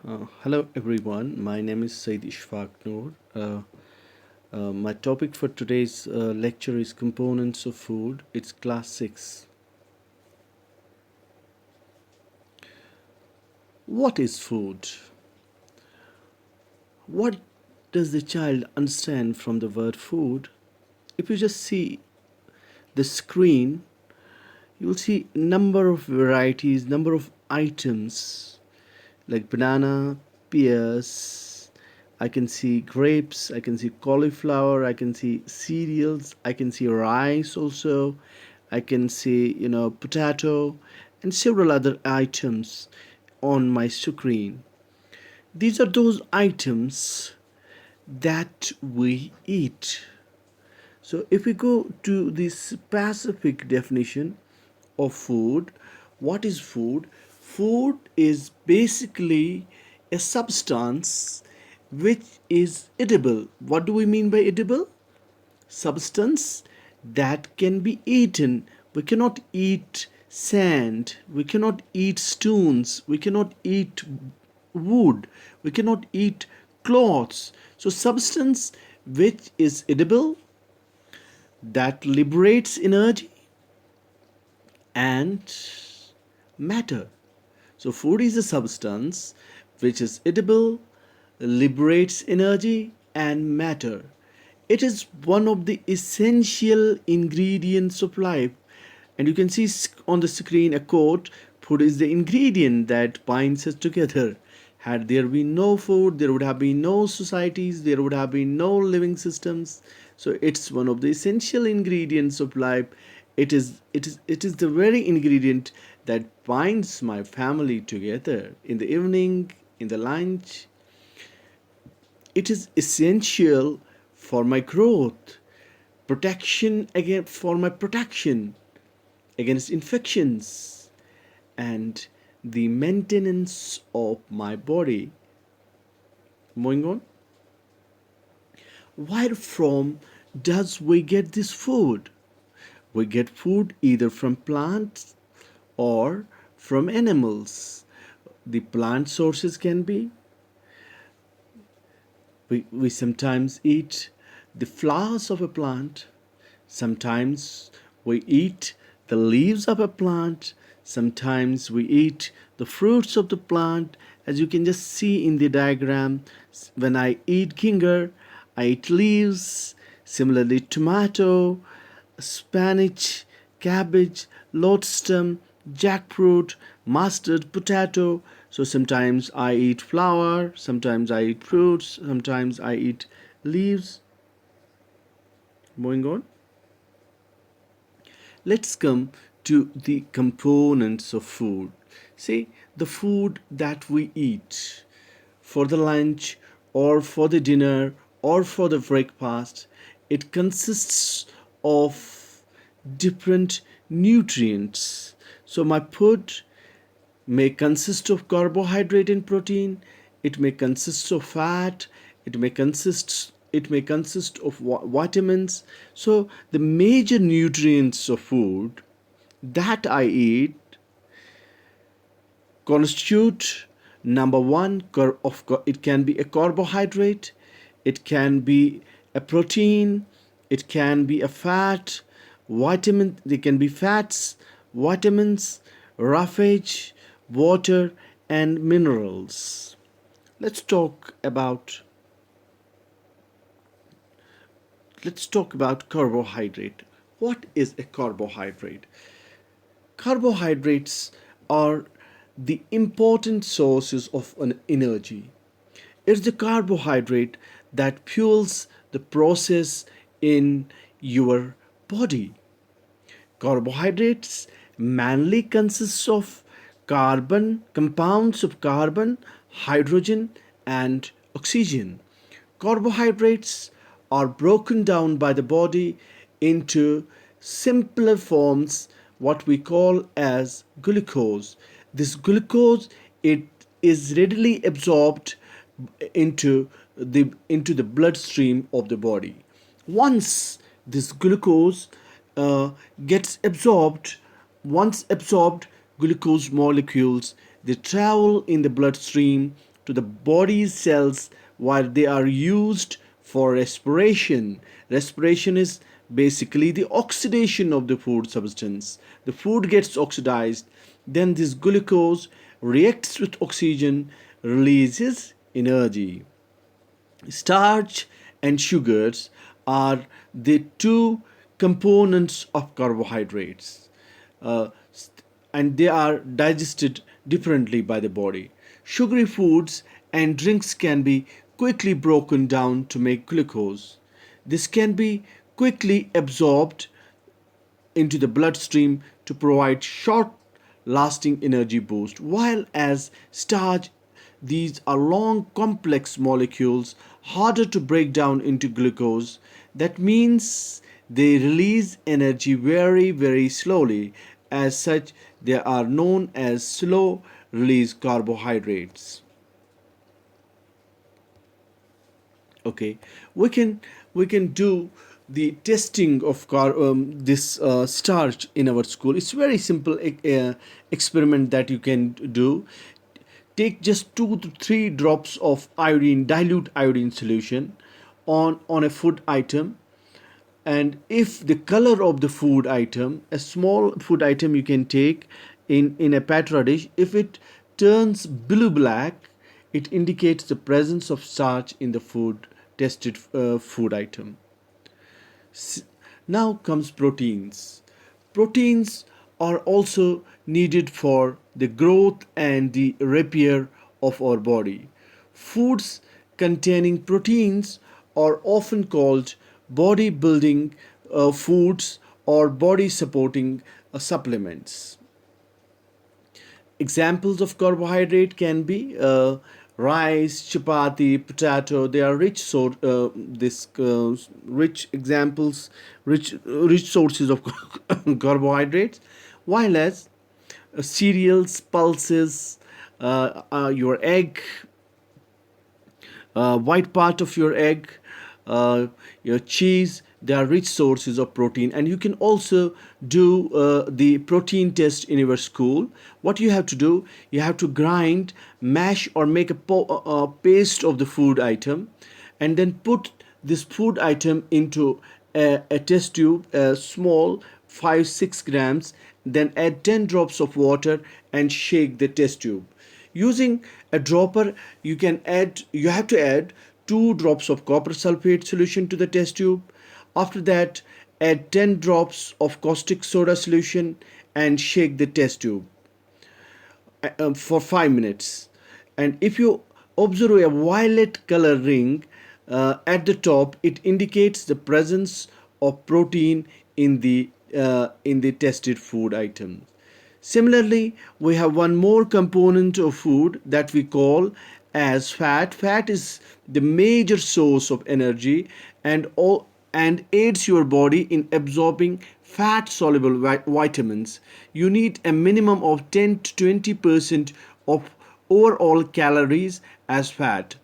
Hello everyone, my name is Syed Ishfaq Noor. My topic for today's lecture is components of food. It's class 6. What is food? What does the child understand from the word food? If you just see the screen, you'll see number of varieties, number of items like banana, pears. I can see grapes, I can see cauliflower, I can see cereals, I can see rice also, I can see, potato and several other items on my screen. These are those items that we eat. So if we go to the specific definition of food, what is food? Food is basically a substance which is edible. What do we mean by edible? Substance that can be eaten. We cannot eat sand, we cannot eat stones, we cannot eat wood, we cannot eat cloths. So, substance which is edible, that liberates energy and matter. So, food is a substance which is edible, liberates energy and matter. It is one of the essential ingredients of life. And you can see on the screen a quote: food is the ingredient that binds us together. Had there been no food, there would have been no societies, there would have been no living systems. So it's one of the essential ingredients of life. It is the very ingredient that binds my family together in the evening, in the lunch. It is essential for my growth, protection against for my protection against infections, and the maintenance of my body. Moving on, where from does we get this food? We get food either from plants or from animals. The plant sources can be, we sometimes eat the flowers of a plant, sometimes we eat the leaves of a plant, sometimes we eat the fruits of the plant. As you can just see in the diagram, when I eat ginger, I eat leaves. Similarly, tomato, spinach, cabbage, lotus stem, jackfruit, mustard, potato. So sometimes I eat flower, sometimes I eat fruits, sometimes I eat leaves. Moving on, let's come to the components of food. See, the food that we eat for the lunch or for the dinner or for the breakfast, it consists of different nutrients. So my food may consist of carbohydrate and protein, it may consist of fat, it may consist of vitamins. So the major nutrients of food that I eat constitute: number one, it can be a carbohydrate, it can be a protein, it can be a fat, vitamin, they can be fats, vitamins, roughage, water and minerals. let's talk about let's talk about carbohydrate. What is a carbohydrate? Carbohydrates are the important sources of an energy. It's the carbohydrate that fuels the process in your body. Carbohydrates mainly consist of carbon, compounds of carbon, hydrogen and oxygen. Carbohydrates are broken down by the body into simpler forms, what we call as glucose. This glucose, it is readily absorbed into the bloodstream of the body. Once this glucose gets absorbed, once absorbed, glucose molecules, they travel in the bloodstream to the body's cells while they are used for respiration. Respiration is basically the oxidation of the food substance. The food gets oxidized, then this glucose reacts with oxygen, releases energy. Starch and sugars are the two components of carbohydrates, uh, and they are digested differently by the body. Sugary foods and drinks can be quickly broken down to make glucose. This can be quickly absorbed into the bloodstream to provide short lasting energy boost, while as starch, these are long complex molecules harder to break down into glucose. That means they release energy very slowly. As such, they are known as slow release carbohydrates. Okay, we can we can do the testing of this starch in our school. It's very simple experiment that you can do. Take just 2 to 3 drops of iodine, dilute iodine solution on a food item, and if the color of the food item, a small food item you can take in a patra dish, if it turns blue black, it indicates the presence of starch in the food tested food item. Now comes proteins. Proteins are also needed for the growth and the repair of our body. Foods containing proteins are often called body building foods or body supporting supplements. Examples of carbohydrate can be rice, chapati, potato. They are rich this rich examples, rich sources of carbohydrates. While as cereals, pulses, your egg, white part of your egg, uh, your cheese, they are rich sources of protein. And you can also do the protein test in your school. What you have to do, you have to grind, mash, or make a paste of the food item, and then put this food item into a test tube, a small 5-6 grams, then add 10 drops of water and shake the test tube. Using a dropper, you have to add 2 drops of copper sulfate solution to the test tube. After that, add 10 drops of caustic soda solution and shake the test tube for 5 minutes. And if you observe a violet color ring at the top, it indicates the presence of protein in the tested food items. Similarly, we have one more component of food that we call as fat. Fat is the major source of energy and aids your body in absorbing fat soluble vitamins. You need a minimum of 10 to 20% of overall calories as fat.